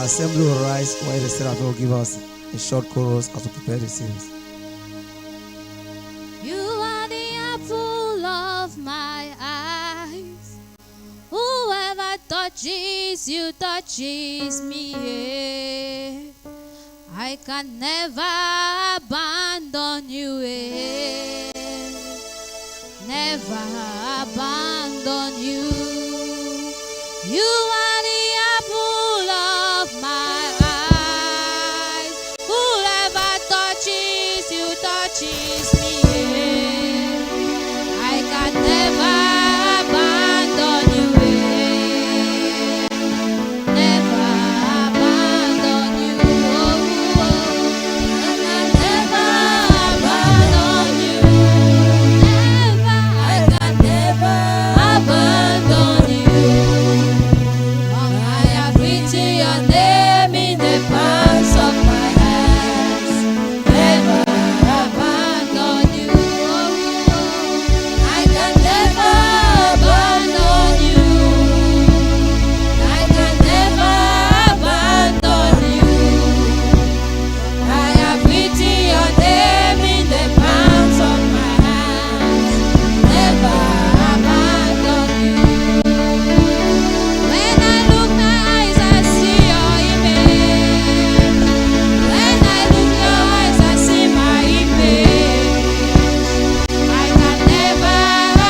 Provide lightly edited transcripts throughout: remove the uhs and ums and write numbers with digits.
assembly will rise while the seraphim will give us a short chorus as we prepare the service. You are the apple of my eyes. Whoever touches you touches me. I can never abandon you. Never abandon you. You are the apple of my eyes. Whoever touches you touches me. I can never abandon you. Never abandon you. I can never abandon you. Never, I can never abandon you. I have written your name in the palms of my hands. Never abandon you. I can never abandon you. I can never abandon you. I have written your name in the palms of my hands. Never abandon you. When I look my eyes, I see your image. When I look your eyes, I see my image. I can never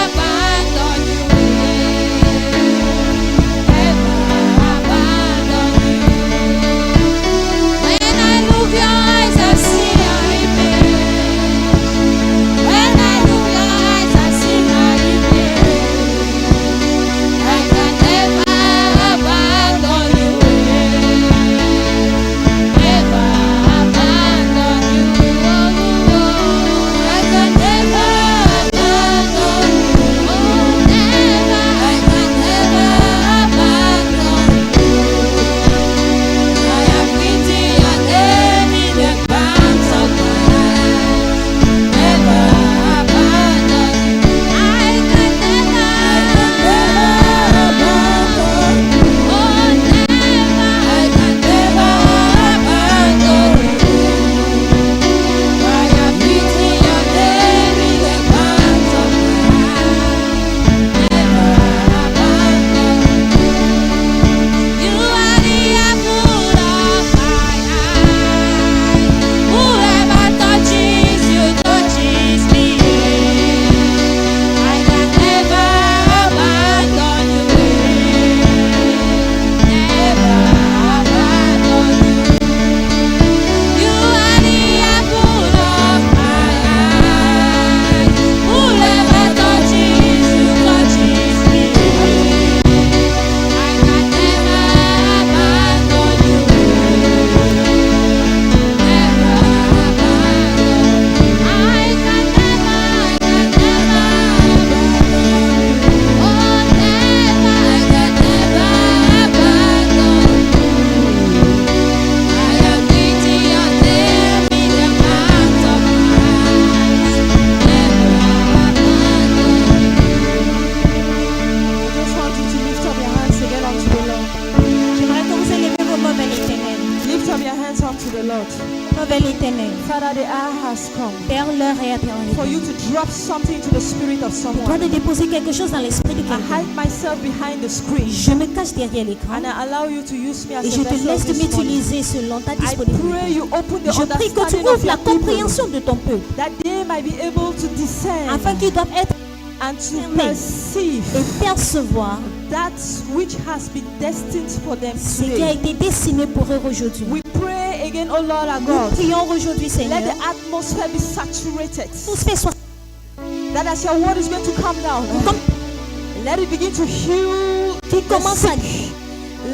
abandon you. Never abandon you. When I look your eyes, I see your image. When I look your eyes, I see my image. I can never abandon you. Never abandon you. I can never abandon you. Never, I can never abandon you. I have written your name in the palms of my hands. Never abandon you. I can never abandon you. Oh, never, I can never abandon you. I have written your name in the palms of my hands. Never abandon you. You are the apple of my eye. Whoever touches you touches me. I can never abandon you. Never abandon you. You are the apple of my eye. Whoever touches you touches me. I can never abandon you. Never abandon you. I can never abandon you. Oh, never, I can never abandon you. I have written your name in the palms of my hands. Never abandon you. I just want you to lift up your hands again unto the Lord. J'aimerais que vous élevez vos mains vers l'Éternel. Lift up your hands unto the Lord. Mains vers l'Éternel. Father, the hour has come Père, l'heure est for you arrivée. to drop something to the spirit of Toi someone. de déposer quelque chose dans l'esprit de I quelqu'un. hide myself behind the screen Je me cache derrière l'écran and I allow you to use me as et a je te vessel laisse de this morning. m'utiliser selon ta I pray disponibilité. you open the Je prie que tu understanding of ouvres la your people compréhension de ton peuple that they might be able to discern afin qu'ils doivent être and to Amen. perceive et percevoir that which has been destined for them ce qui a today. été destiné pour eux aujourd'hui. We pray again, oh Lord our Nous God, prions aujourd'hui, let Seigneur. the atmosphere be saturated. Tout se fait soit That as your word is going to come down, comme let it begin to heal qui the commence à sick.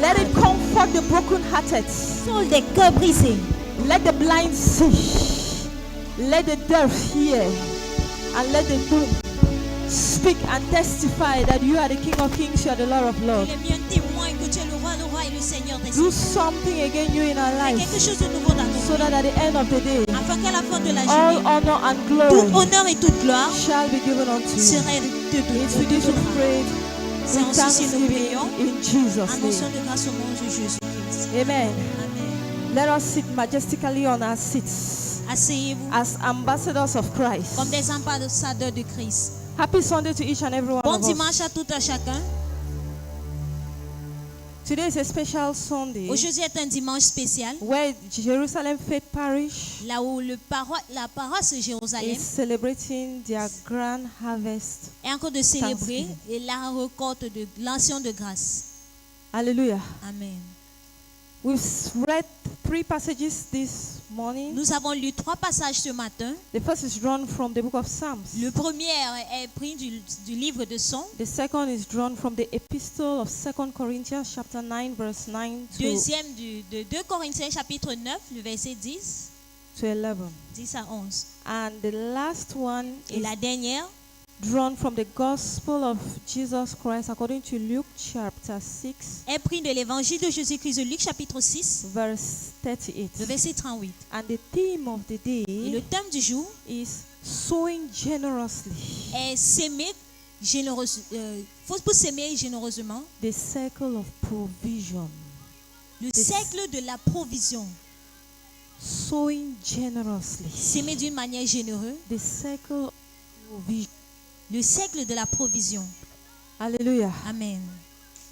Let it comfort the brokenhearted. sur des cœurs brisés. Let the blind see. Let the deaf hear. And let the dumb speak and testify that you are the King of Kings, you are the Lord of Lords. Il est bien témoin que tu es le roi et le Seigneur des Do seigneurs. something again you in our Fais lives, quelque chose de nouveau dans ton so that at the end of the day, afin qu'à la fin de la all journée, honor and tout glory honneur et toute gloire shall be given unto you. serait de It's with this we pray C'est with en ceci nous thanksgiving prions. in Jesus' Annonçons name. de grâce au nom de Jésus-Christ. Amen. Amen. Let us sit majestically on our seats Asseyez-vous as ambassadors of Christ. comme des ambassadeurs de Christ. Happy Sunday to each and every one Bon of us. dimanche à tout à chacun. Today is a special Sunday Aujourd'hui est un dimanche spécial, where Jerusalem Faith Parish là où la paroisse de is Jérusalem celebrating their grand harvest. est encore de célébrer Thanksgiving. et la récolte de l'ancien de grâce. Hallelujah. Amen. We've read 3 passages this morning. Nous avons lu 3 passages ce matin. The first is drawn from the book of Psalms. Le premier est pris du livre de Sons. The second is drawn from the epistle of 2 Corinthians chapter 9 verse 9 Deuxième de 2 Corinthiens chapitre 9, le verset 10, to 11. 10 à 11. And the last one Et is la dernière drawn from the gospel of Jesus Christ according to Luke chapter 6 est pris de l'évangile de Jésus-Christ de Luc chapitre 6, verse le 38. verset 38. And the theme of the Et day le thème du jour is sowing generously, est s'aimer généreusement. Pour s'aimer généreusement, the circle of provision. le cercle de la provision. Sowing generously, S'aimer d'une manière généreuse, the circle of provision. le cercle de la provision. Hallelujah. Amen.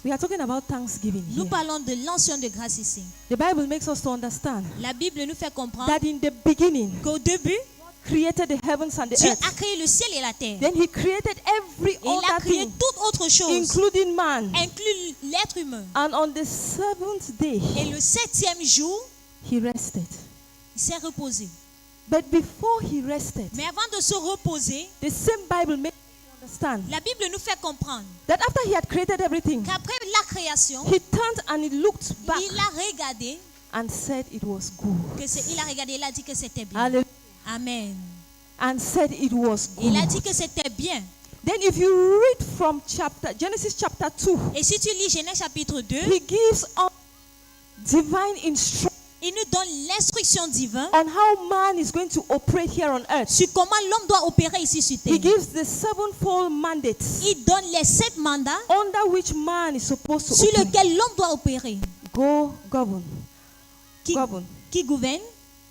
We are talking about thanksgiving Nous here. parlons de l'ancien de grâce ici. The Bible makes us to understand La Bible nous fait comprendre that in the beginning, qu'au début, created the heavens and the Dieu earth. a créé le ciel et la terre. Then he created every Et il a other créé thing, toute autre chose, including man. inclus l'être humain. And on the seventh day, Et le 7e jour, he rested. il s'est reposé. But before he rested, Mais avant de se reposer, the same Bible makes us understand la Bible nous fait comprendre that after he had created everything, qu'après la création, he turned and he looked back il a regardé and said it was good. il a regardé, il a dit que c'était bien. Hallelujah. Amen. And said it was Il a dit good. que c'était bien. Then if you read from Genesis chapter 2, Et si tu lis Genèse chapitre 2, he gives us divine instruction il nous donne l'instruction divine on how man is going to operate here on earth. sur comment l'homme doit opérer ici sur terre. He gives the sevenfold mandates Il donne les 7 mandats under which man is supposed to sur operate. lesquels l'homme doit opérer. Go, govern, Qui, govern, qui gouverne.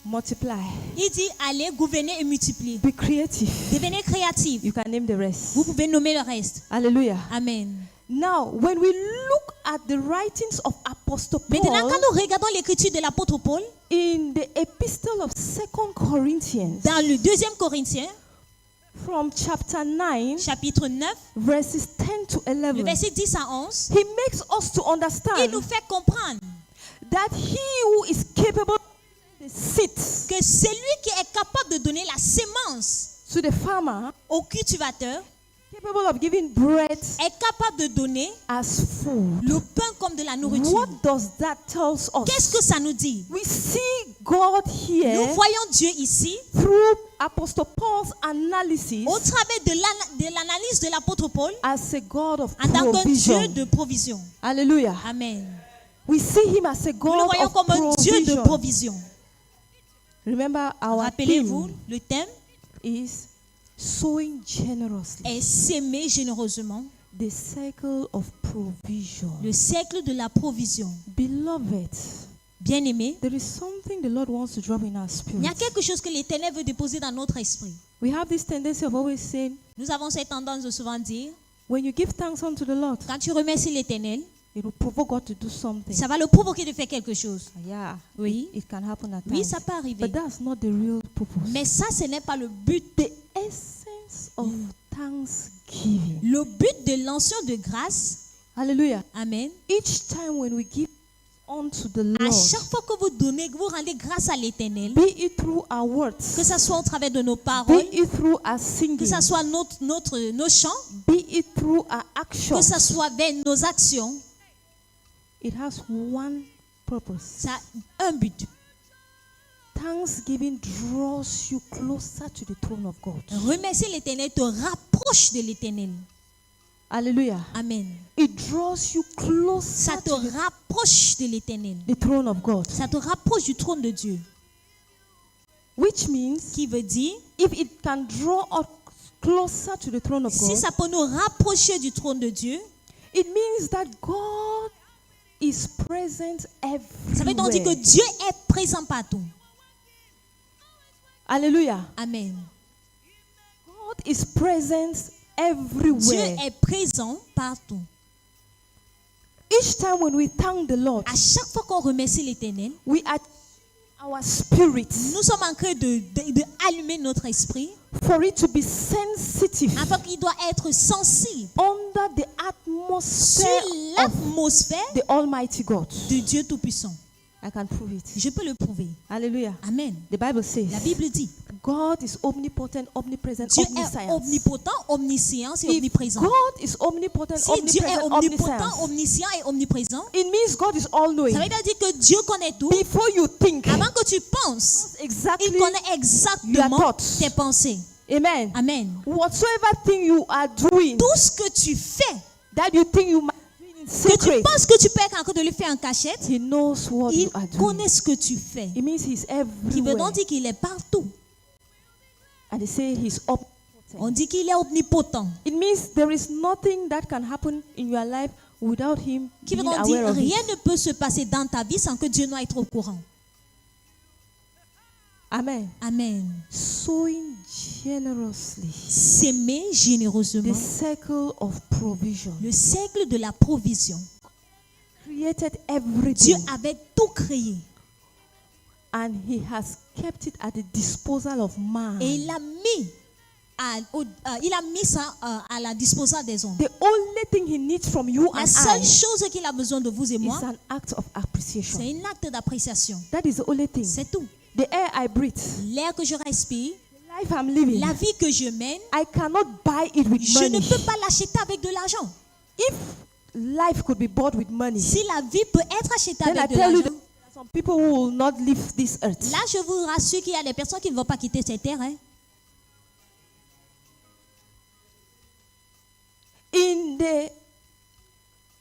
multiply, Il dit allez gouverner et multiplier. be creative. Devenez créatif. You can name the rest. Vous pouvez nommer le reste. Hallelujah. Amen. Now, when we look at the writings of Apostle Maintenant, Paul quand nous regardons l'écriture de l'apôtre Paul, in the epistle of 2 Corinthians, dans le 2e Corinthiens, from chapter 9, chapitre 9, verses 10 to le 11, verset 10 à 11, he makes us to il understand nous fait comprendre that he who is capable of the seeds que celui qui est capable de donner la sémence to the farmer, au cultivateur capable of giving bread est capable de donner as food. le pain comme de la nourriture. What does that tell us? Qu'est-ce que ça nous dit? We see God Nous here voyons Dieu ici through Apostle Paul's analysis au travers de l'analyse de l'apôtre Paul as a God of en tant qu'un Dieu provision. de provision. Hallelujah. Amen. We see him as a Nous le God voyons of comme un Dieu de provision. provision. Remember, our Rappelez-vous, theme le thème is sowing generously. est s'aimer généreusement, The cycle of provision. le cercle de la provision. Beloved, Bien-aimé, there is something the Lord wants to drop in our il y a spirit. quelque chose que l'Éternel veut déposer dans notre esprit. We have this tendency of always saying, Nous avons cette tendance de souvent dire, when you give thanks unto the Lord, quand tu remercies l'Éternel, it will provoke God to do something. ça va le provoquer de faire quelque chose. Yeah, Oui. it can happen at Oui, times. ça peut arriver. But that's not the real purpose. Mais ça, ce n'est pas le but. The essence of thanksgiving. Le but de l'ancien de grâce, Hallelujah. amen, Each time when we give unto the à Lord, chaque fois que vous donnez, que vous rendez grâce à l'Éternel, be it through our que words, ce soit au travers de nos be paroles, it through our que singing, ce soit nos chants, be it through our que actions, ce soit vers nos actions, it has one purpose. ça a un but. Thanksgiving draws you closer to the throne of God. Remercier l'Éternel te rapproche de l'Éternel. Hallelujah. Amen. It draws you closer Ça te to the rapproche de l'Éternel. throne of God. Ça te rapproche du trône de Dieu. Which means Qui veut dire, if it can draw us closer to the throne of si God, ça peut nous rapprocher du trône de Dieu, It means that God is present Ça veut donc dire que everywhere. Dieu est présent partout. Hallelujah. Amen. God is present Dieu everywhere. est présent partout. Each time when we thank the Lord, À chaque fois qu'on remercie l'Éternel, we are our spirit nous sommes en train de allumer notre esprit for it to be sensitive afin qu'il doit être sensible under the sur atmosphere of l'atmosphère the Almighty God. de Dieu Tout-Puissant. I can prove it. Je peux le prouver. Hallelujah. Amen. The Bible says La Bible dit, God is omnipotent, omnipresent, Dieu est omniscient. omnipotent, omniscient et If omniprésent. God is omnipotent, Si Dieu est omnipresent, omnipotent, omniscient, omniscient et omniprésent, it means God is all-knowing. ça veut dire que Dieu connaît tout. Before you think, Avant que tu penses, exactly, il connaît exactement your thoughts. tes pensées. amen. Amen. Whatsoever thing you are doing Tout ce que tu fais, that you think you might do in que tu secret, penses que tu peux être en train de le faire en cachette, He knows what il you are doing. connaît ce que tu fais. It means He's Qui veut everywhere. donc dire qu'il est partout. And they say He's On omnipotent. dit qu'il est omnipotent. It means there is nothing that can happen in your life without Him Qui veut being donc dire aware of rien it. ne peut se passer dans ta vie sans que Dieu n'ait être au courant. Amen. Amen. Sowing generously. S'aimer The généreusement. circle of provision. Le cercle de la provision. Created Dieu everything avait tout créé. and He has kept it at the disposal of man. Et il a mis, ça à la disposition des hommes. The only thing He needs from you La and seule I chose qu'il a besoin de vous et is moi, an act of appreciation. c'est un acte d'appréciation. That is the only thing. C'est tout. The air I breathe, L'air que je respire, the life I'm living, la vie que je mène, I cannot buy it with je ne money. peux pas l'acheter avec de l'argent. If life could be bought with money, Si la vie peut être achetée then I avec de tell you l'argent, that there are some people who will not leave this earth. là je vous rassure qu'il y a des personnes qui ne vont pas quitter cette terre. Hein. In the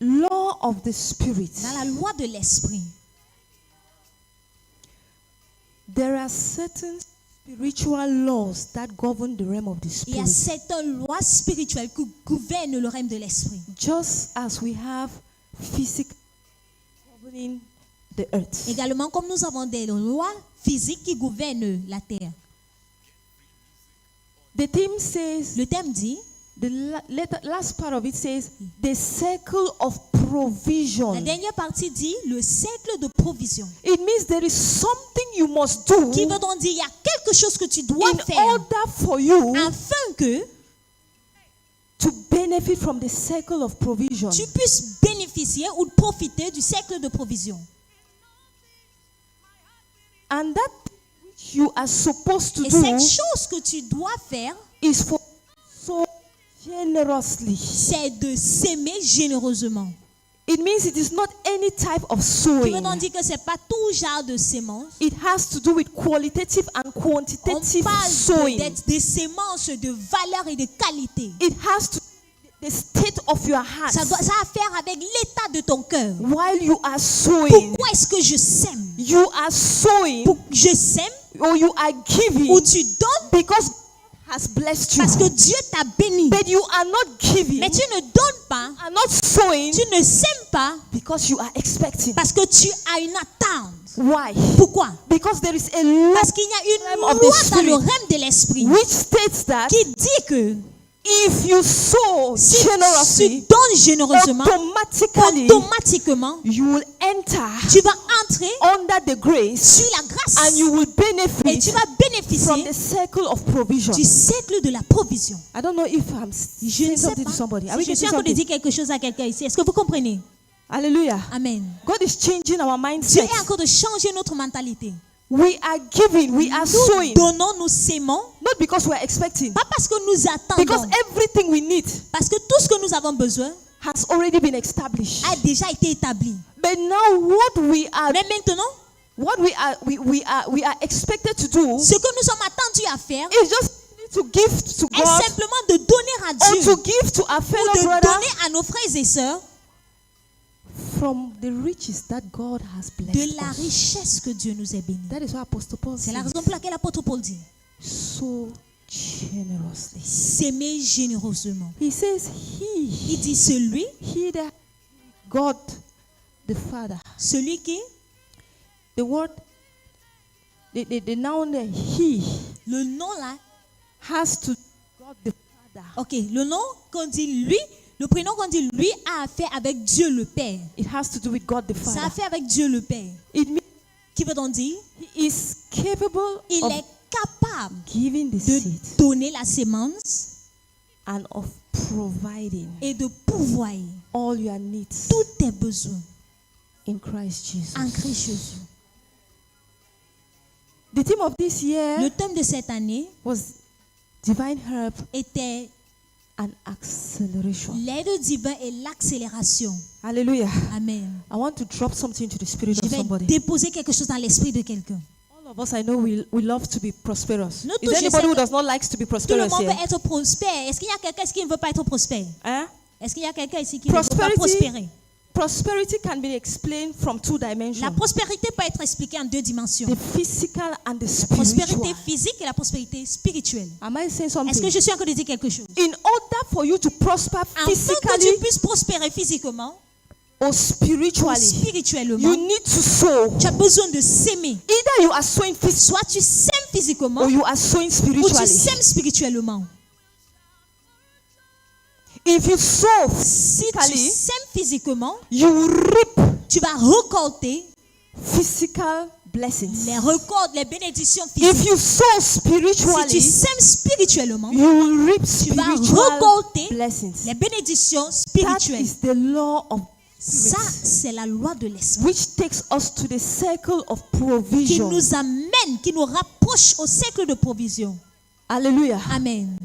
law of the Spirit, Dans la loi de l'esprit, there are certain spiritual laws that govern the realm of the il y a Spirit. certaines lois spirituelles qui gouvernent le règne de l'esprit. Just as we have physical governing the earth. Également, comme nous avons des lois physiques qui gouvernent la terre. The theme says, Le thème dit, last part of it says, the circle of provision. la dernière partie dit le cercle de provision. It means there is something you must do Qui veut donc dire il y a quelque chose que tu dois in faire order for you afin que to benefit from the circle of provision. tu puisses bénéficier ou profiter du cercle de provision. And that which you are supposed to Et do cette chose que tu dois faire, is for so generously. c'est de s'aimer généreusement. It means it is not any type of Qui veut sowing. donc dire que ce n'est pas tout genre de sémences. It has to do with qualitative and On quantitative parle sowing. des sémences de valeur et de qualité. It has to the state of your heart. Ça a à faire avec l'état de ton cœur. While you are sowing, Pourquoi est-ce que je sème? you are sowing Je sème or you are giving ou tu donnes because God has blessed you. parce que Dieu t'a béni. But you are not giving, Mais tu ne donnes pas, are not sowing tu ne sèmes pas because you are expecting. parce que tu as une attente. Why? Pourquoi? Because there is a law Parce qu'il y a une Realm of the loi dans le spirit. règne de l'esprit which states that qui dit que if you sow si tu generously, donnes généreusement, automatiquement, you will enter tu vas entrer under the grace sur la grâce and you will et benefit tu vas from bénéficier the circle of provision. du cercle de la provision. I don't know if I'm Je saying ne sais something pas to somebody. Are si we je suis getting en train de something? dire quelque chose à quelqu'un ici. Est-ce que vous comprenez? Hallelujah. Amen. God is changing our Dieu mindset. est encore de changer notre mentalité. We are giving, we are Nous sowing, donnons, nous s'aimons, not because we are expecting, pas parce que nous because attendons, everything we need parce que tout ce que nous avons besoin has already been established. a déjà été établi. But now what we are Mais maintenant, we are expected to do ce que nous sommes attendus à faire is just to give to est God simplement de donner à or Dieu to give to our ou fellow de brother donner à nos frères et sœurs from the riches that God has de blessed la us. richesse que Dieu nous a bénis. That is what Apostle Paul C'est la says. raison pour laquelle l'apôtre Paul dit Sow generously. S'aimer généreusement. He says, Il dit celui that God the Father. qui, The word, the noun there, he, le nom là, has to God the Father. ok, le nom qu'on dit lui, le prénom qu'on dit lui a affaire avec Dieu le Père. It has to do with God the Ça a Father. affaire avec Dieu le Père. It means Qui veut-on dire? he is capable Il of est capable giving the de seed donner la sémence and of providing et de pourvoir all your needs tous tes besoins in Christ Jesus. en Christ Jésus. The theme of this year Le thème de cette année was divine help était and acceleration. l'aide divine et l'accélération. Hallelujah. Amen. I want to drop something into the spirit Je of vais somebody. déposer quelque chose dans l'esprit de quelqu'un. All of us, I know we love to be prosperous. Nous Is tous, there je anybody sais who que does not like to be Tout le prosperous monde here? veut être prospère. Est-ce qu'il y a quelqu'un qui ne veut pas être prospère? Hein? Est-ce qu'il y a quelqu'un ici qui ne veut pas Prosperity, prospérer? prosperity can be explained from two La dimensions. prospérité peut être expliquée en deux dimensions. The physical and the La prospérité spiritual. physique et la prospérité spirituelle. Am I saying Est-ce something? que je suis en train de dire quelque chose? In order for you to prosper Afin que tu physically puisses prospérer physiquement or ou spiritually, spirituellement, you need to sow. tu as besoin de s'aimer. Either you are sowing physically Soit tu sèmes physiquement or you are sowing ou tu spiritually. sèmes spirituellement. If you sow Si tu physically, sèmes physiquement, you reap tu vas récolter physical blessings. les récoltes, les bénédictions If physiques. you sow Si tu spiritually, sèmes spirituellement, you will reap tu vas spiritual récolter blessings. les bénédictions That spirituelles. is the law of Ça, spirit, c'est la loi de l'esprit which takes us to the circle of qui provision. nous amène, qui nous rapproche au cercle de provision. Hallelujah. Amen.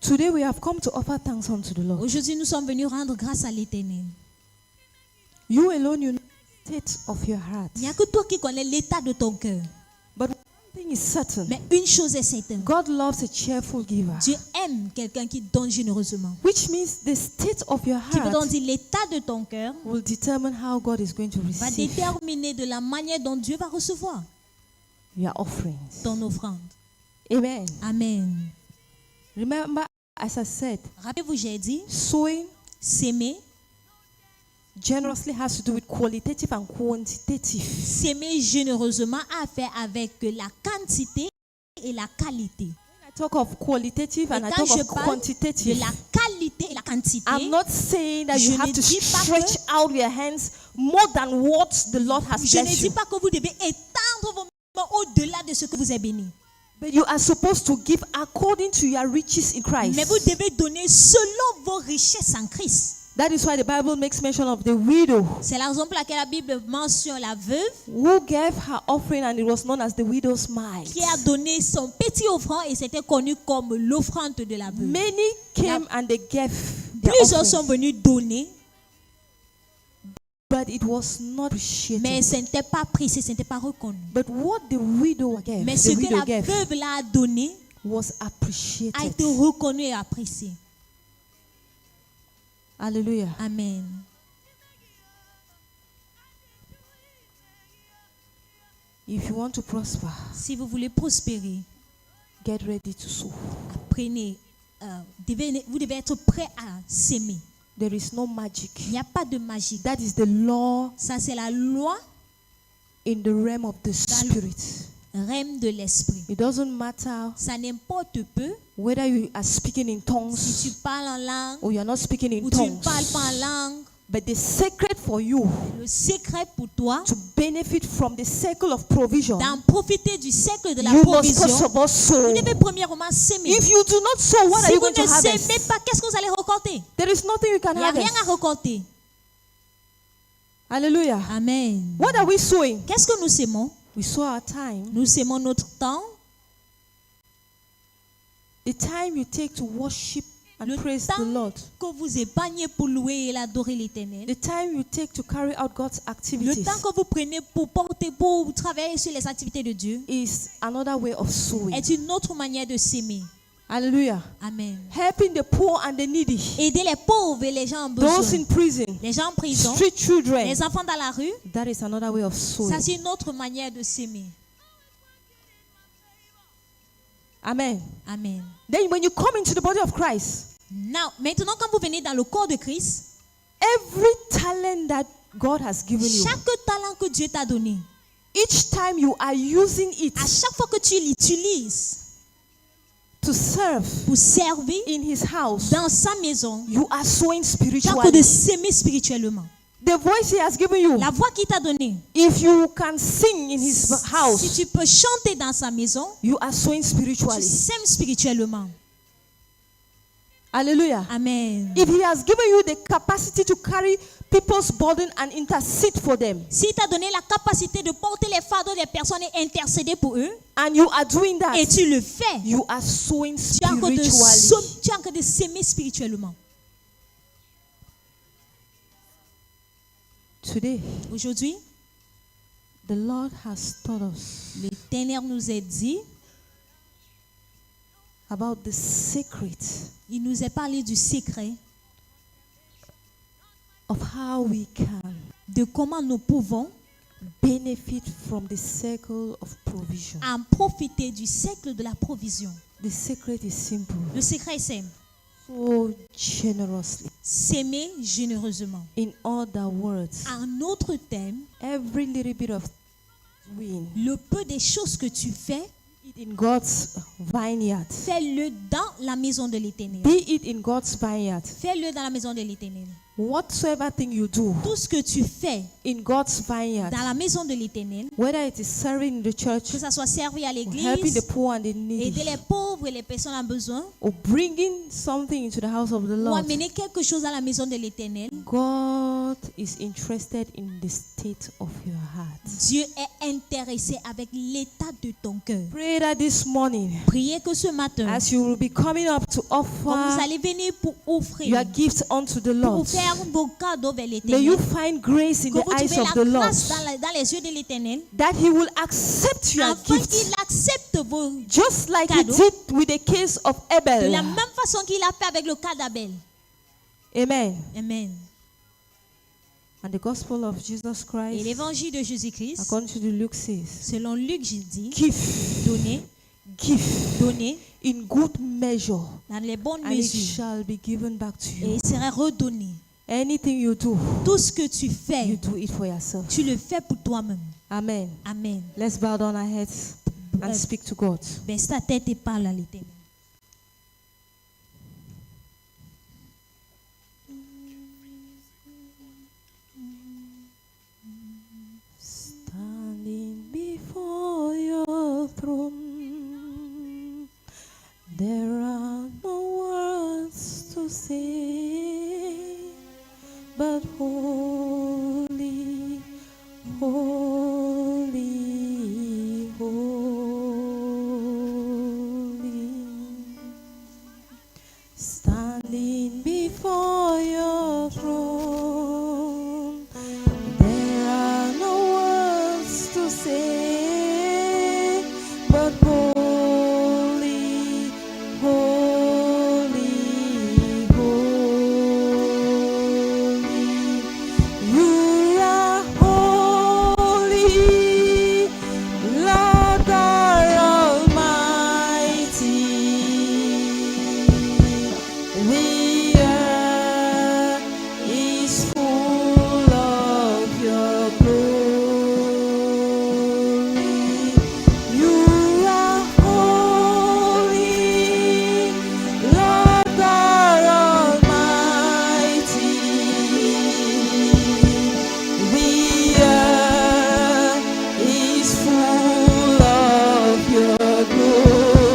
Today we have come to offer thanks unto the Lord. Aujourd'hui, nous sommes venus rendre grâce à l'Éternel. You alone, you know the state of your heart. Il n'y a que toi qui connais l'état de ton cœur. But one thing is certain. Mais une chose est certaine. God loves a cheerful giver. Dieu aime quelqu'un qui donne généreusement. Which means the state of your Qui veut donc heart dire l'état de ton cœur will determine how God is going to va receive déterminer de la manière dont Dieu va recevoir your offerings. ton offrande. Amen. Amen. Remember, as I said, Rappelez-vous, j'ai dit, sowing s'aimer. generously has to do with qualitative and quantitative. S'aimer généreusement a à faire avec la quantité et la qualité. When I talk of qualitative Et and I quand talk je of parle de quantitative, la qualité et la quantité, I'm not saying that you Je have ne to dis pas stretch out your hands more than what the Lord has je ne blessed dis you. pas que vous devez étendre vos mains au-delà de ce que vous êtes béni. But you are supposed to give according to your riches in Christ. Mais vous devez donner selon vos richesses en Christ. That is why the Bible makes mention of the widow C'est la raison pour laquelle la Bible mentionne la veuve who gave her offering and it was known as the widow's mite. qui a donné son petit offrand et c'était connu comme l'offrande de la veuve. Many came and they gave their Plusieurs sont offering, venus donner, but it was not appreciated. mais ce n'était pas apprécié, ce n'était pas reconnu. But what the widow gave, Mais the ce que widow la gave, veuve là a donné was a appreciated. été reconnu et apprécié. Hallelujah. Amen. If you want to prosper, Si vous voulez prospérer, get ready to sow. apprenez, vous devez être prêt à s'aimer. There is no magic. Il n'y a pas de magie. That is the law Ça, c'est la loi in the realm of the spirit. rème de l'esprit. It doesn't matter Ça n'importe peu whether you are speaking in si tu tongues parles en langue or you are not speaking in ou tu ne tongues. parles pas en langue. But the secret for you Le secret pour toi, to benefit from the circle of provision, d'en profiter du cercle de la you must first provision, of all sow. vous devez premièrement s'aimer. If you do not sow, what are Si you vous going to ne harvest? s'aimez pas, qu'est-ce que vous allez récolter? There is nothing you can Il n'y a rien harvest. à récolter. Hallelujah. Amen. What are we sowing? Qu'est-ce que nous s'aimons? We sow our time. Nous s'aimons notre temps, The time you take to worship and Le praise temps the Lord. que vous épargnez pour louer et adorer l'Éternel. The time you take to carry out God's Le activities temps que vous prenez pour porter, pour travailler sur les activités de Dieu is another way of sowing. est une autre manière de s'aimer. Hallelujah. Amen. Helping the poor and the needy. Aider les pauvres et les gens en Those besoin. in prison. Les gens en prison. Street children. Les enfants dans la rue. That is another way of Ça, sowing. c'est une autre manière de s'aimer. Amen. Amen. Then when you come into the body of Christ, Maintenant, quand vous venez dans le corps de Christ, every talent that God has given you, chaque talent que Dieu t'a donné, each time you are using it à chaque fois que tu l'utilises to serve pour servir in His house, dans sa maison, you are sowing tu as que de spiritually. s'aimer spirituellement. The voice He has given you, La voix qu'il t'a donnée, if you can sing in His si house, tu peux chanter dans sa maison, you are sowing tu spiritually. s'aimes spirituellement. Hallelujah. Amen. If He has given you the capacity to carry people's burden and intercede for them, S'il t'a donné la capacité de porter les fardeaux des personnes et intercéder pour eux, and you are doing that, et tu le fais, you are sowing tu as encore spiritually. de s'aimer spirituellement. Today, Aujourd'hui, the Lord has taught us l'Éternel nous a dit, about the secret il nous a parlé du secret of how we can de comment nous pouvons benefit from the circle of provision. en profiter du cercle de la provision. The secret is simple. Le secret est simple. So generously. S'aimer généreusement. In other words, En autre terme, every little bit of win, le peu des choses que tu fais, it in God's vineyard. fais-le dans la maison de l'Éternel. Be it in God's vineyard. Fais-le dans la maison de l'Éternel. Whatsoever thing you do Tout ce que tu fais in God's vineyard, dans la maison de l'Éternel, whether it is serving in the church, que ça soit servi à or helping l'église, the poor and the aider needy, les pauvres et les personnes en besoin, or bringing something into the house of the ou Lord, amener quelque chose à la maison de l'Éternel, God is interested in the state of your heart. Dieu est intéressé avec l'état de ton cœur. Pray that this morning, Priez que ce matin, as you will be coming up to quand vous offer allez venir pour offrir, your gifts unto the pour Lord, faire vos cadeaux vers may you l'Éternel, find grace in que the vous eyes trouvez of la the Lord, grâce dans les yeux de l'Éternel, that He will accept your afin gifts, qu'il accepte vos just like He cadeaux, did with the case of de la Abel. même façon qu'il a fait avec le cas d'Abel. Amen. Amen. And the gospel of Jesus Et Christ, l'évangile de Jésus-Christ, according to Luke, says, selon Luc, j'ai dit, give, donnez, donnez in good measure, dans les bonnes and it mesures, shall be given back to et you. il sera redonné. Anything you do, Tout ce que tu you fais, do it for yourself. tu le fais pour toi-même. Amen. Amen. Let's bow down our heads and speak to God. Baisse ta tête et parle à l'Éternel. Standing before your throne, there are no words to say, but holy, holy, holy. Standing before your throne, there are no words to say, but holy, holy, holy. You are holy, Lord God Almighty. The earth is full of your glory. You are holy, Lord God Almighty. The earth is full of your glory.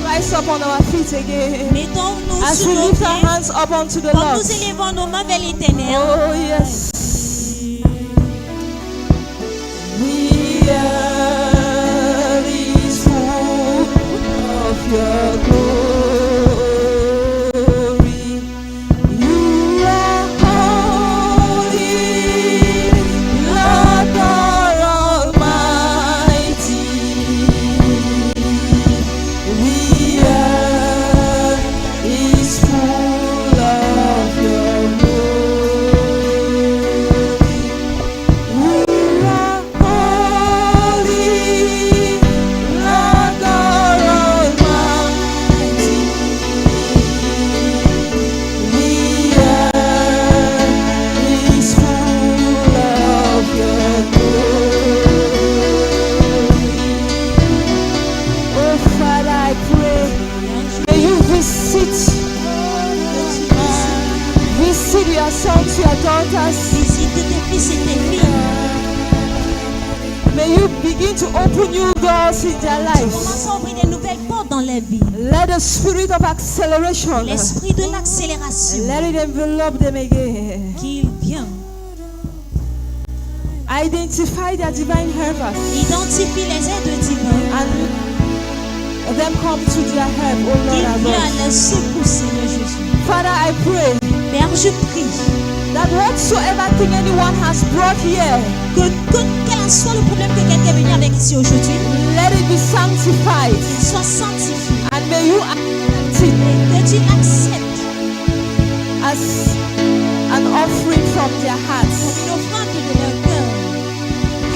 Rise up on our feet again. Mettons-nous As sur we nos lift our pieds, hands up unto the quand Lord. nous élevons nos mains vers l'Éternel. Oh yes. The earth is full of your glory. You are holy, Lord God Almighty. sons, your daughters. Visite tes fils et tes filles. May you begin to open new doors in their lives. Commence à ouvrir des nouvelles portes dans leur vie. Let the spirit of acceleration, L'esprit de l'accélération let it envelop them again. qu'il vient. Identify their divine helpers Identifie les aides divines. and them come to their help, oh Lord Qu'il our vient God. à leur secours, Seigneur Jésus. Father, I pray Père, je prie that whatsoever thing anyone has brought here, quel soit le problème que quelqu'un est venu avec ici aujourd'hui, let it be sanctified, qu'il soit sanctifié. and may you accept it Et que tu l'acceptes as an offering from their hearts. comme une offrande de leur cœur.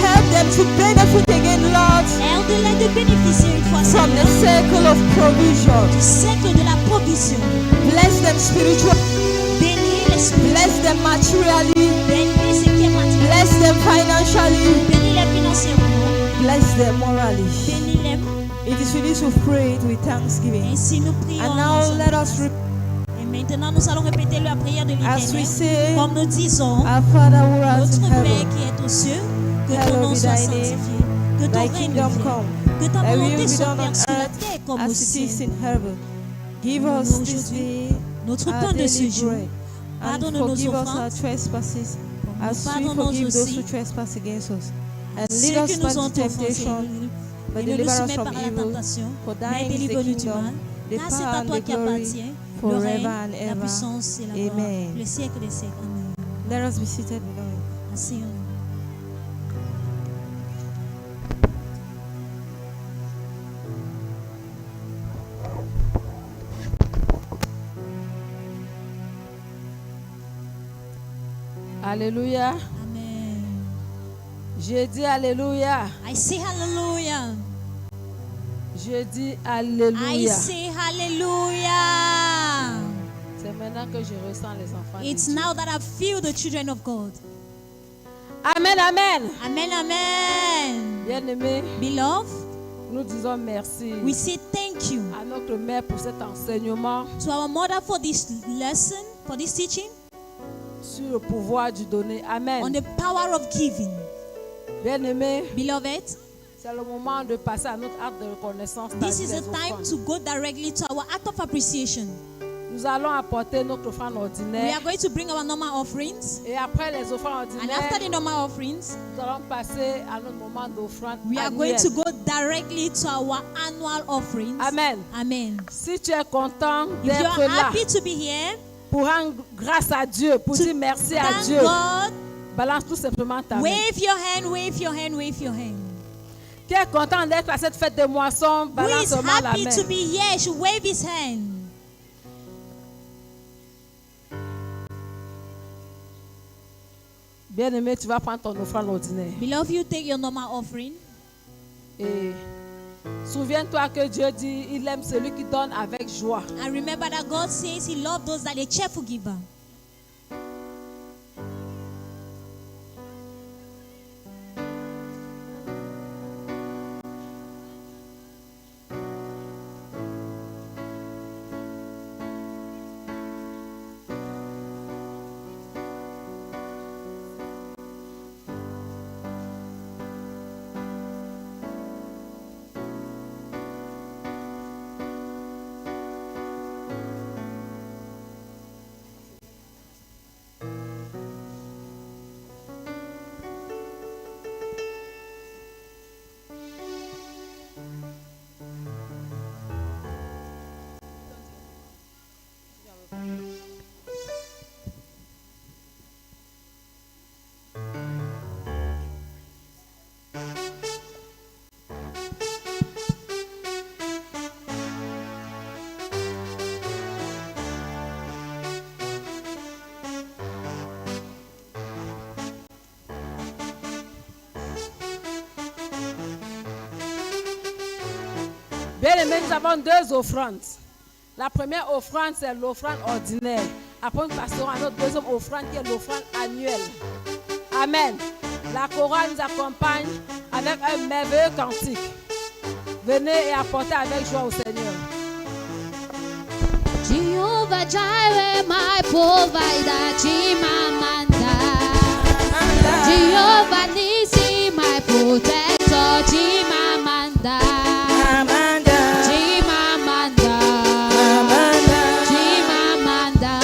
Help them to benefit again, Lord, Aide-les de bénéficier une fois from the Seigneur, circle of provision. du cercle de la provision. Bless them spiritually, Bénis l'esprit, bless them materially, bénis ce qui est matériel, bless them financially, bénis-les financièrement, bless them morally. bénis-les. It is finished with prayed with thanksgiving. Ainsi nous prions. And now let us Et maintenant nous allons répéter la prière de as we l'Éternel. say, Comme nous disons, Our Father who art notre in Père heaven, qui est aux cieux, que ton hallowed nom be soit thy name, sanctifié, que ton thy règne kingdom vienne, come, que ta thy will volonté be soit done on faite sur la earth terre comme au as it is ciel. in heaven. Give us Donne-nous this aujourd'hui day notre our pain de ce daily jour. bread, and Pardonne-nous nos forgive us our offenses, trespasses, comme as nous we pardonnons forgive those aussi who trespass against us. And ceux lead qui us nous not ont into offensés, temptation, but et ne nous deliver us soumets from pas à la evil. tentation, For mais thine is the délivre-nous du kingdom, mal. the Car c'est power à and toi the qui glory, appartient le forever règne, and la ever. puissance et la gloire, Amen. le siècle des siècles. Amen. Let us be seated, beloved. Asseyons-nous. Alléluia. Amen. Je dis Alléluia. I say hallelujah. Je dis I Alléluia. say hallelujah. C'est maintenant que je ressens les enfants. de It's Dieu. now that I feel the children of God. Amen, amen. Amen, amen. Bien-aimés, Beloved, nous disons merci we say thank you à notre mère pour cet enseignement to our mother for this lesson, for this teaching sur le pouvoir du donner. Amen. on the power of giving. Bien-aimés, Beloved, c'est le moment de passer à notre acte de reconnaissance. this is des the time offrandes. to go directly to our act of appreciation. Nous allons apporter notre offrande We ordinaire. are going to bring our normal offerings, Et après les offrandes and ordinaires, after the normal offerings, nous allons passer à notre moment d'offrande we are going to annuelle. go directly to our annual offerings. Amen. Amen. Si tu es content If you d'être are là happy to be here, pour rendre grâce à Dieu, pour to dire merci à thank Dieu, God, balance tout simplement ta main. wave your hand, wave your hand, wave your hand. Qui est content d'être à cette fête de moisson, Who balance is seulement la happy main. to be here should wave his hand. Bien-aimé, tu vas prendre ton offrande ordinaire. Beloved, you take your normal offering. Et souviens-toi que Dieu dit, il aime celui qui donne avec joie. And remember that God says he loves those that are cheerful giver. Bien aimé, nous avons deux offrandes. La première offrande, c'est l'offrande ordinaire. Après, nous passerons à notre deuxième offrande, qui est l'offrande annuelle. Amen. La chorale nous accompagne avec un merveilleux cantique. Venez et apportez avec joie au Seigneur. Jehovah Jireh, my provider, Chimamanda. Jehovah Nissi, my protector, Chimamanda. Chimamanda. Chimamanda. Chimamanda.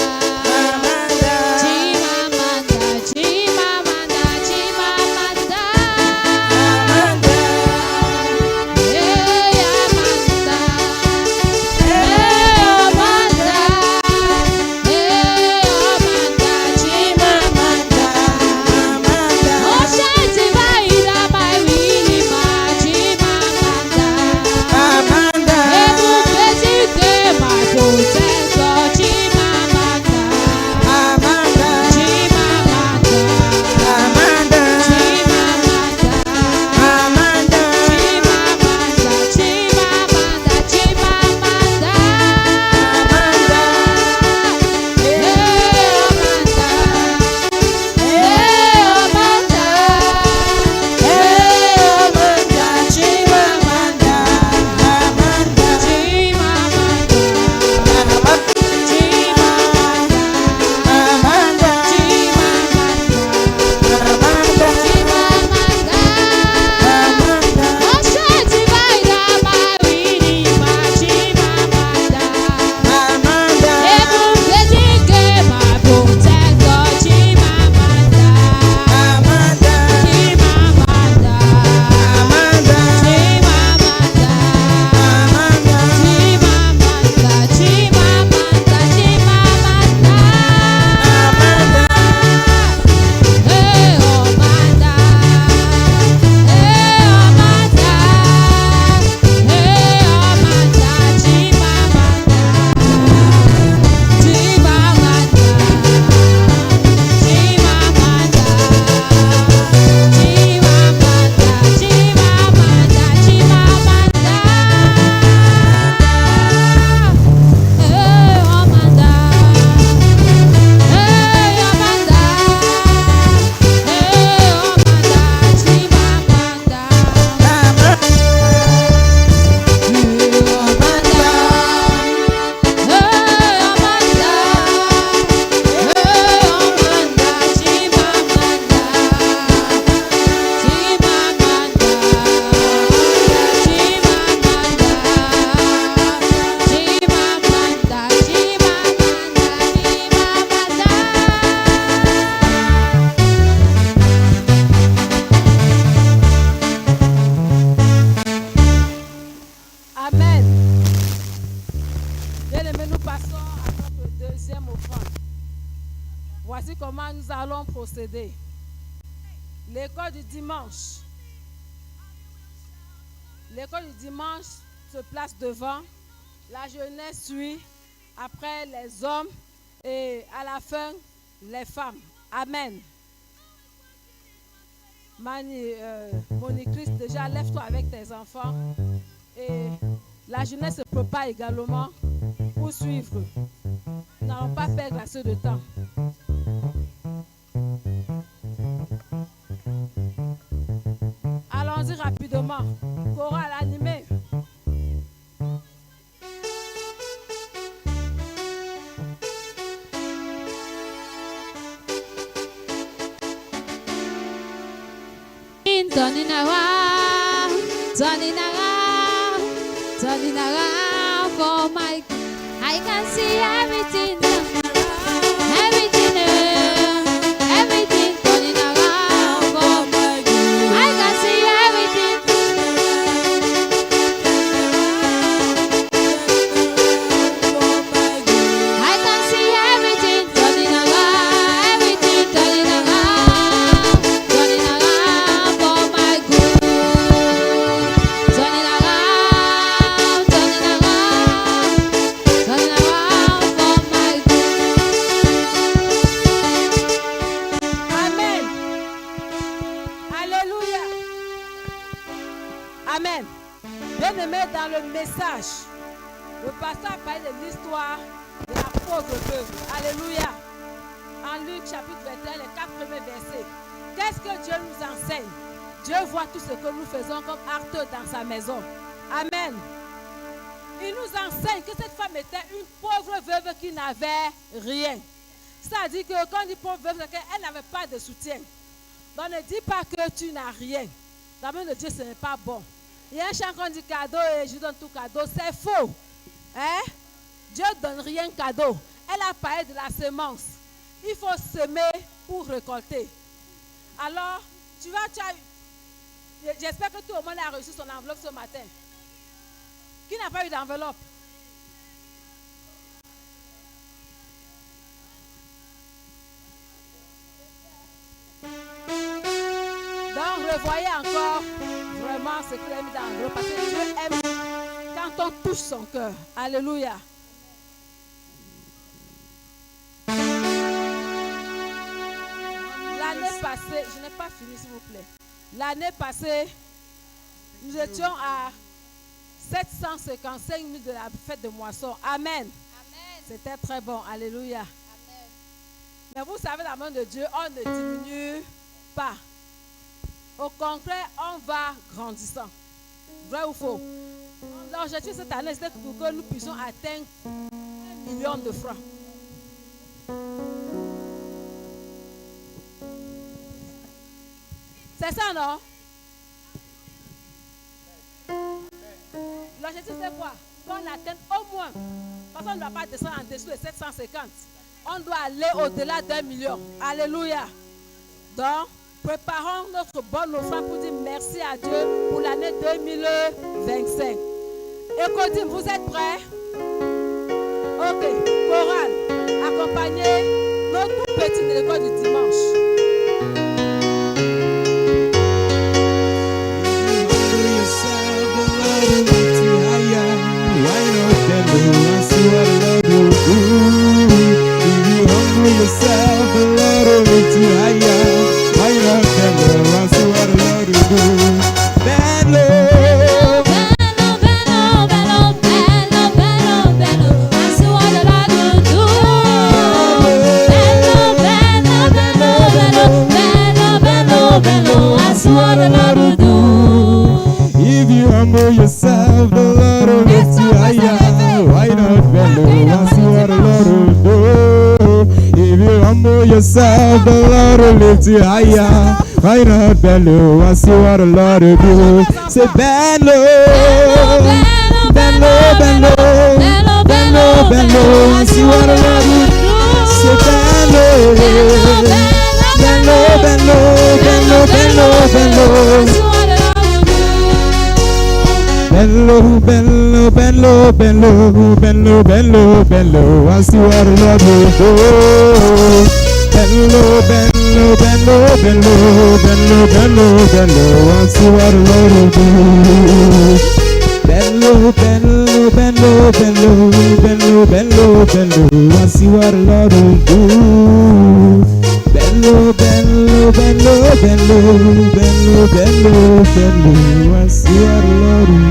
Chimamanda. Chimamanda. Hey, Amanda. Hey, Amanda. Hey, Amanda. Chimamanda. Oh, shine bright, my Winnie, my Chimamanda. Ebu Bezike, my protector, Chimamanda. Chimamanda. Chimamanda. Chimamanda. Chimamanda. Chimamanda. Hey, Amanda. Hey, Amanda. Hey, Amanda. Chimamanda. Amen. Bien-aimés, nous passons à notre deuxième offrande. Voici comment nous allons procéder. L'école du dimanche. L'école du dimanche se place devant. La jeunesse suit. Après les hommes. Et à la fin, les femmes. Amen. Monique Christ, déjà lève-toi avec tes enfants. Et la jeunesse se prépare également pour suivre. Nous n'allons pas perdre assez de temps. Allons-y rapidement. Chorale animée. Turning around, turning around, turning around for my. I can see everything, everything, everything turning around for my. I can see everything. I can see everything turning around, everything turning around, turning around for my good. Turning around, turning around, turning around for my good. Amen. Alléluia. Amen. Bien-aimé, dans le message, le pasteur a parlé de l'histoire de la pauvre veuve. Alléluia. En Luc chapitre 21, les 4 premiers versets. Qu'est-ce que Dieu nous enseigne? Dieu voit tout ce que nous faisons comme acte dans sa maison. Amen. il nous enseigne que cette femme était une pauvre veuve qui n'avait rien. C'est-à-dire que quand on dit pauvre veuve, c'est qu'elle n'avait pas de soutien. Donc ne dis pas que tu n'as rien. Dans la main de Dieu, ce n'est pas bon. Il y a un chant qu'on dit cadeau et je donne tout cadeau. C'est faux. Hein? Dieu ne donne rien cadeau. Elle a parlé de la semence. Il faut semer pour récolter. Alors, j'espère que tout le monde a reçu son enveloppe ce matin. Qui n'a pas eu d'enveloppe? Donc, revoyez encore vraiment ce que vous avez mis dans l'enveloppe. Parce que Dieu aime quand on touche son cœur. Alléluia. L'année passée, je n'ai pas fini s'il vous plaît. L'année passée, nous étions à 755 000 de la fête de moisson. Amen. C'était très bon. Alléluia. Amen. Mais vous savez, dans la main de Dieu, on ne diminue pas. Au contraire, on va grandissant. Vrai ou faux? L'objectif cette année, c'est pour que nous puissions atteindre 1 million de francs. C'est ça, non? L'objectif, c'est quoi? Qu'on atteigne au moins. Parce qu'on ne doit pas descendre en dessous de 750. On doit aller au-delà d'1 million. Alléluia. Donc, préparons notre bonne offrande pour dire merci à Dieu pour l'année 2025. Écoutez, vous êtes prêts? Ok. Chorale, accompagnez notre tout petit de l'école du dimanche. Yourself a little bit higher. Why not tell me what you are allowed to do? Bend low, that's what I do. That's what I do. if you humble yourself a little bit higher. Why not bend low? That's what I do. If you humble yourself, the Lord will lift you higher. Why not bend low? I see what the Lord will do. Say bend low, bend low, bend low, bend low, bend low. I see what the Lord will do. Say bend low, bend low, bend low, bend low, bend low, bend low. Bend low, bend low, bend low, bend low, bend low, bend low, bend low. I see what the Lord will do. Bend low, bend low, bend low, bend low, bend low, bend low, bend low. I see what the Lord will do. Bend low, bend low, bend low, bend low, bend low, bend low, bend low. I see what the Lord will do. Bend low, bend low, bend low, bend low, bend low, bend low, bend low. I see what the Lord will do.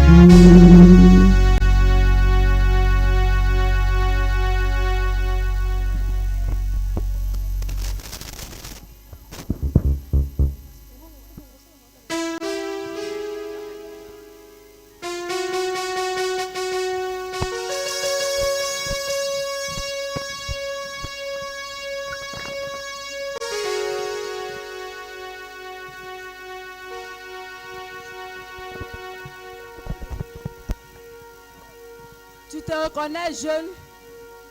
Tu te reconnais jeune?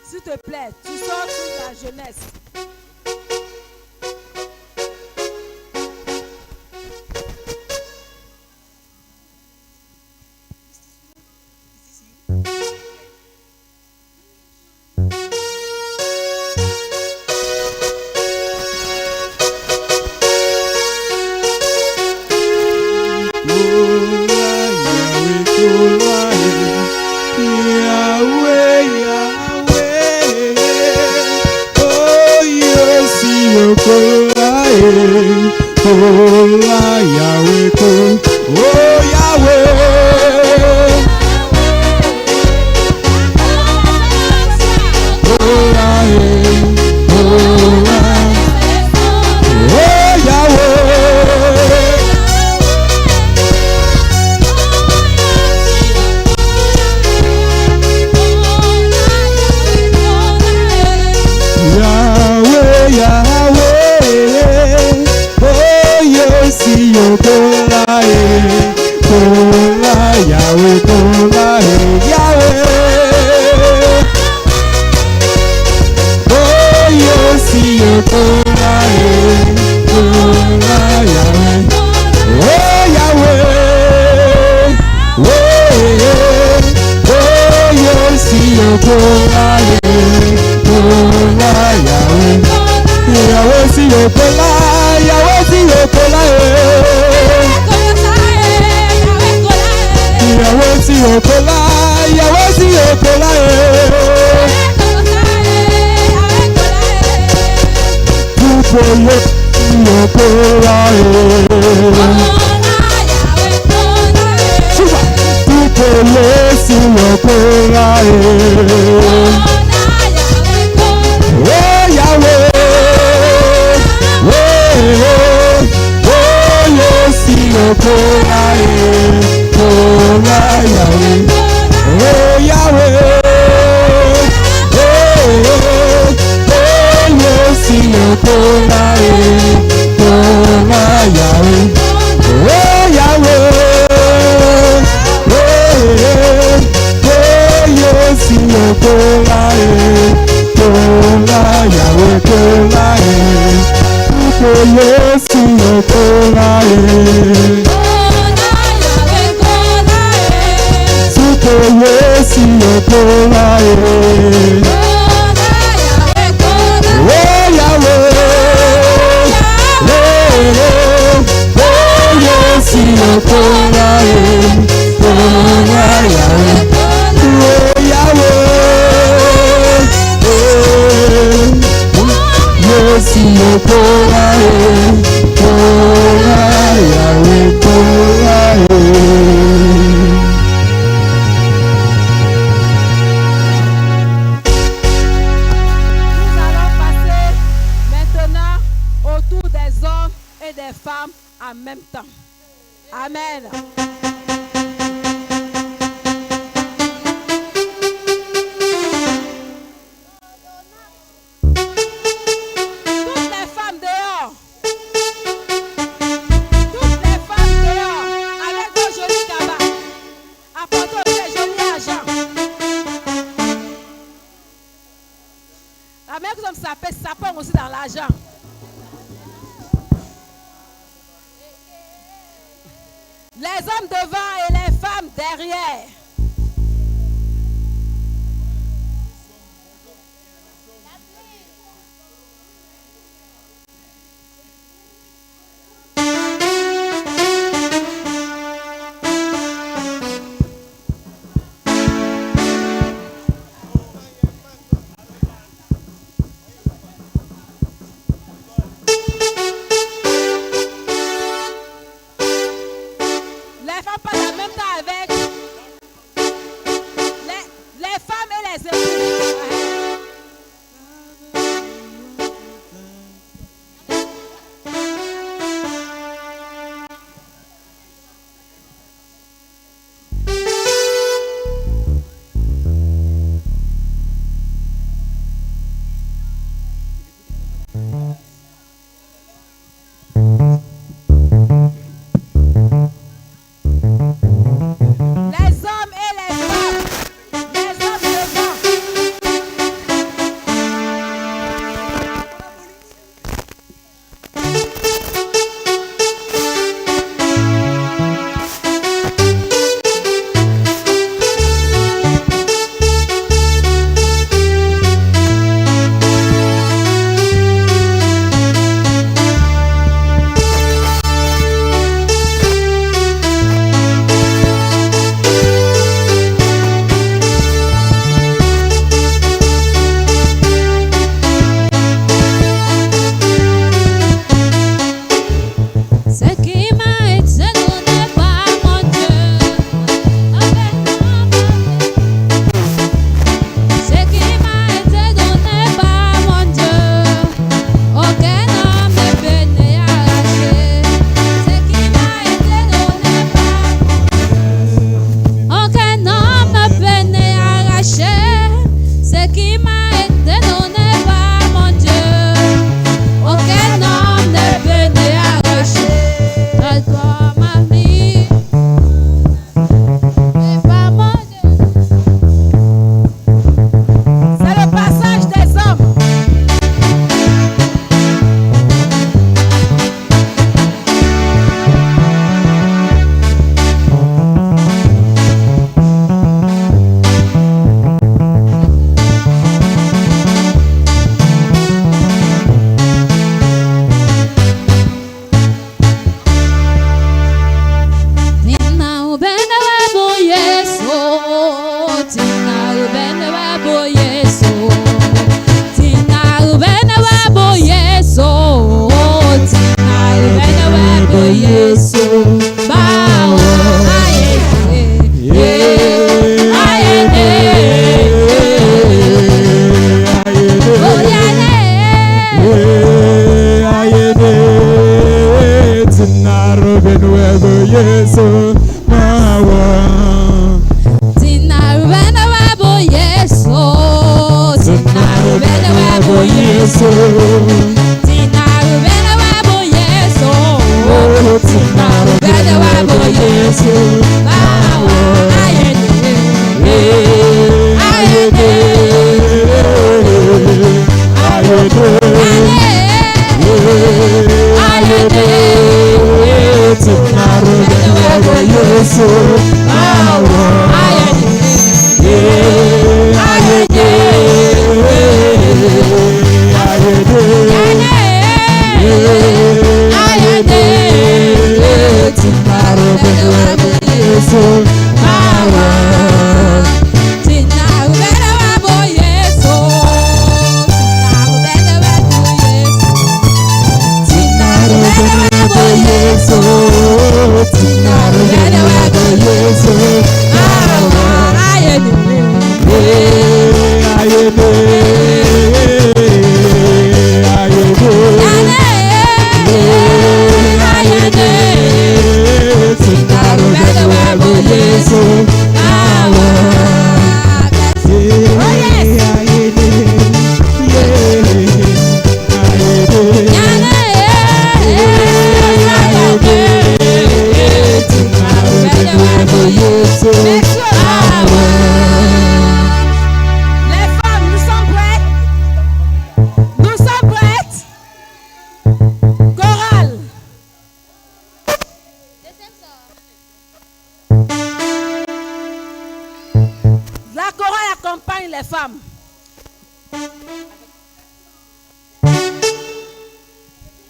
S'il te plaît, tu sors sur la jeunesse. Les hommes et les femmes devant Yesu. Tina rubene wabo Yesu. Tina rubene wabo Yesu. Bawa ayene. Ayene. Ayene. Ayene. Tina rubene wabo Yesu. Bawa ayene. Ayene.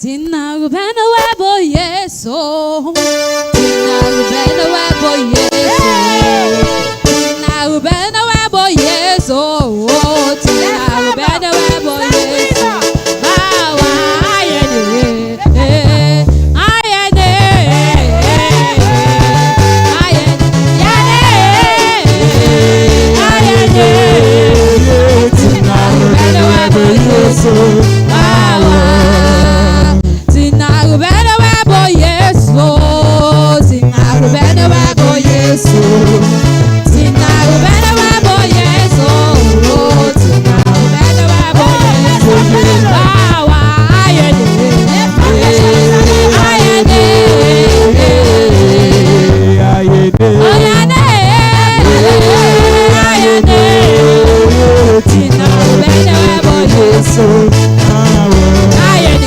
Tina rubene wabo Yesu. Tina rubene wabo Yesu. Tina rubene wabo Yesu. Tina rubene wabo Yesu. Bawa ayene. Ayene. Ayene. Ayene. Tina rubene wabo Yesu. Bawa. Tina rubene wabo Yesu. Tina rubene wabo Yesu. Tina rubene wabo Yesu. Tina rubene wabo Yesu. Bawa ayene. Ayene. Ayene. Ayene. Tina rubene wabo Yesu. Ayene.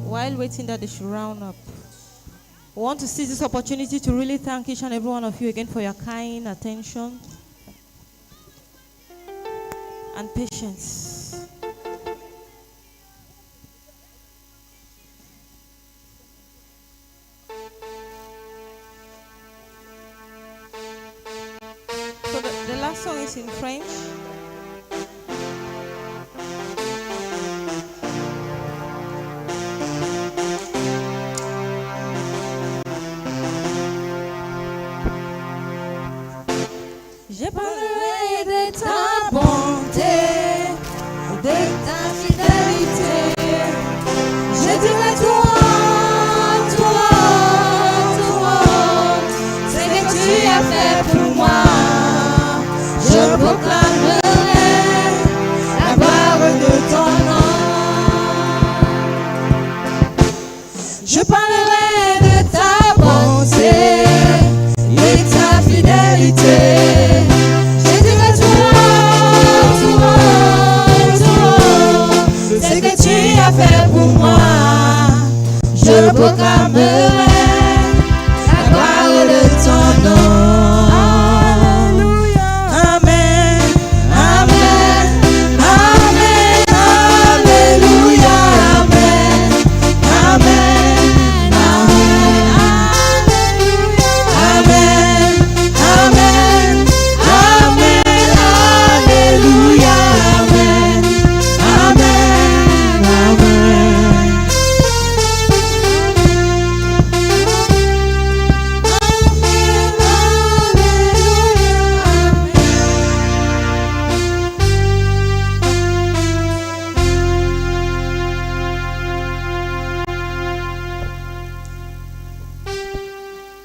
While waiting that they should round up, we want to seize this opportunity to really thank each and every one of you again for your kind attention and patience. So the last song is in French. Je parlerai de ta bonté et ta fidélité. Je dirai tout ce que tu as fait pour moi. Je proclamerai la gloire de ton nom. Alléluia. Amen. Amen. Amen. Alléluia. Amen. Amen. Amen. Amen. Amen. Amen. Alléluia. Amen. Amen. Amen.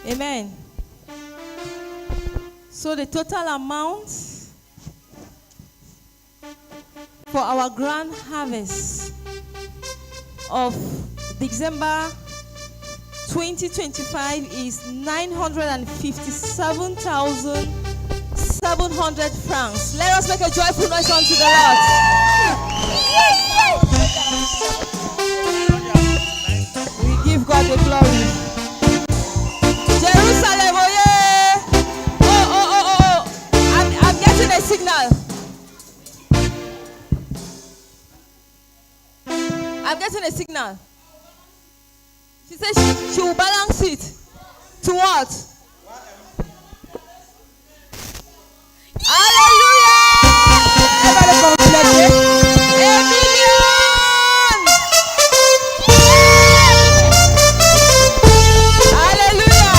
Amen. So the total amount for our grand harvest of December 2025 is 957,700 francs. Let us make a joyful noise unto the Lord. We give God the glory. Jerusalem, oh yeah. Oh. I'm getting a signal. I'm getting a signal. She says she will balance it to what? Hallelujah! A million! Hallelujah!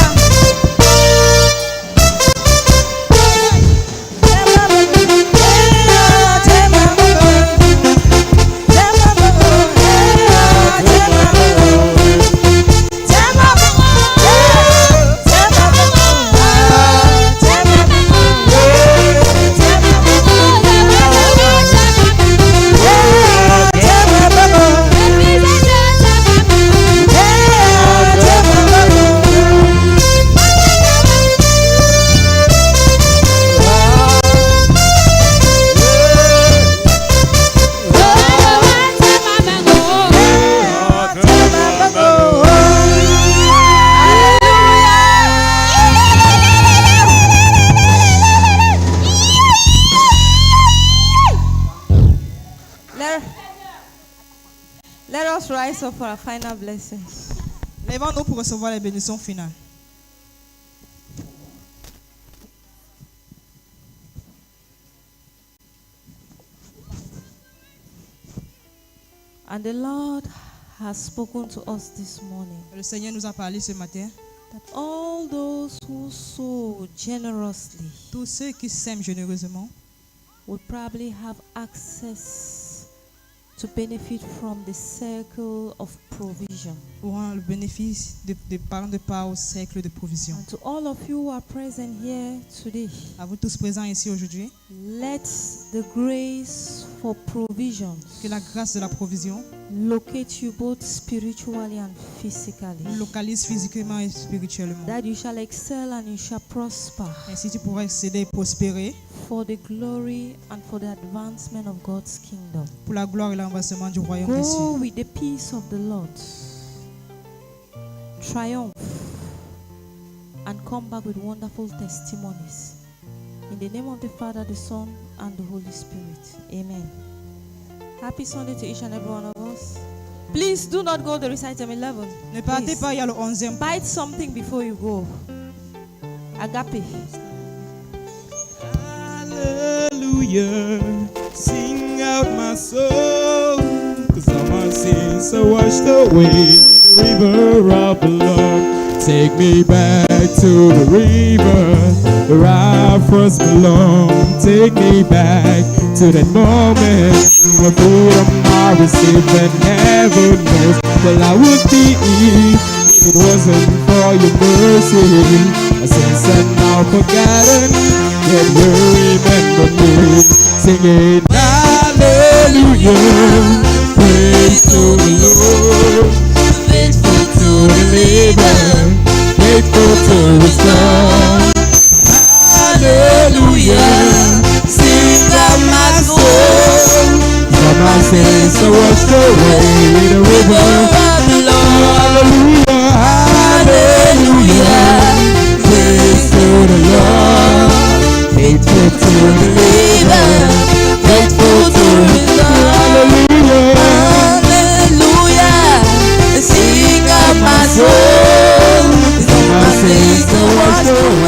Let us rise up for our final blessings. Lèvons-nous pour recevoir les bénédictions finales. And the Lord has spoken to us this morning Le Seigneur nous a parlé ce matin. that all those who sow generously Tous ceux qui s'aiment généreusement will probably have access to benefit from the circle of provision. auront le bénéfice de part au cercle de provision. And to all of you who are present here today, À vous tous présents ici aujourd'hui, let the grace for provisions que la grâce de la provision locate you both spiritually and physically, nous localise physiquement et spirituellement. that you shall excel and you shall prosper Ainsi tu pourras excéder et prospérer for the glory and for the advancement of God's kingdom. pour la gloire et l'avancement du royaume des Go cieux. with the peace of the Lord. Triumph and come back with wonderful testimonies. In the name of the Father, the Son, and the Holy Spirit. Amen. Happy Sunday to each and every one of us. Please do not go to recital 11. Ne partez Please. pas, il y a le 11e. Bite something before you go. Agape. Hallelujah, sing out my soul, 'cause all my sins are washed away in the river of the Lord. Take me back to the river where I first belonged. Take me back to that moment where freedom I received and heaven knows well I would be if it wasn't for your mercy. My sins are now forgotten, yet you remember me. Singing hallelujah, praise to the Lord, faithful to washed away with a river of blood. Hallelujah, hallelujah. Praise to the Lord. Faithful to deliver, faithful to restore. Hallelujah, hallelujah. Sing of my soul, my sins are washed away.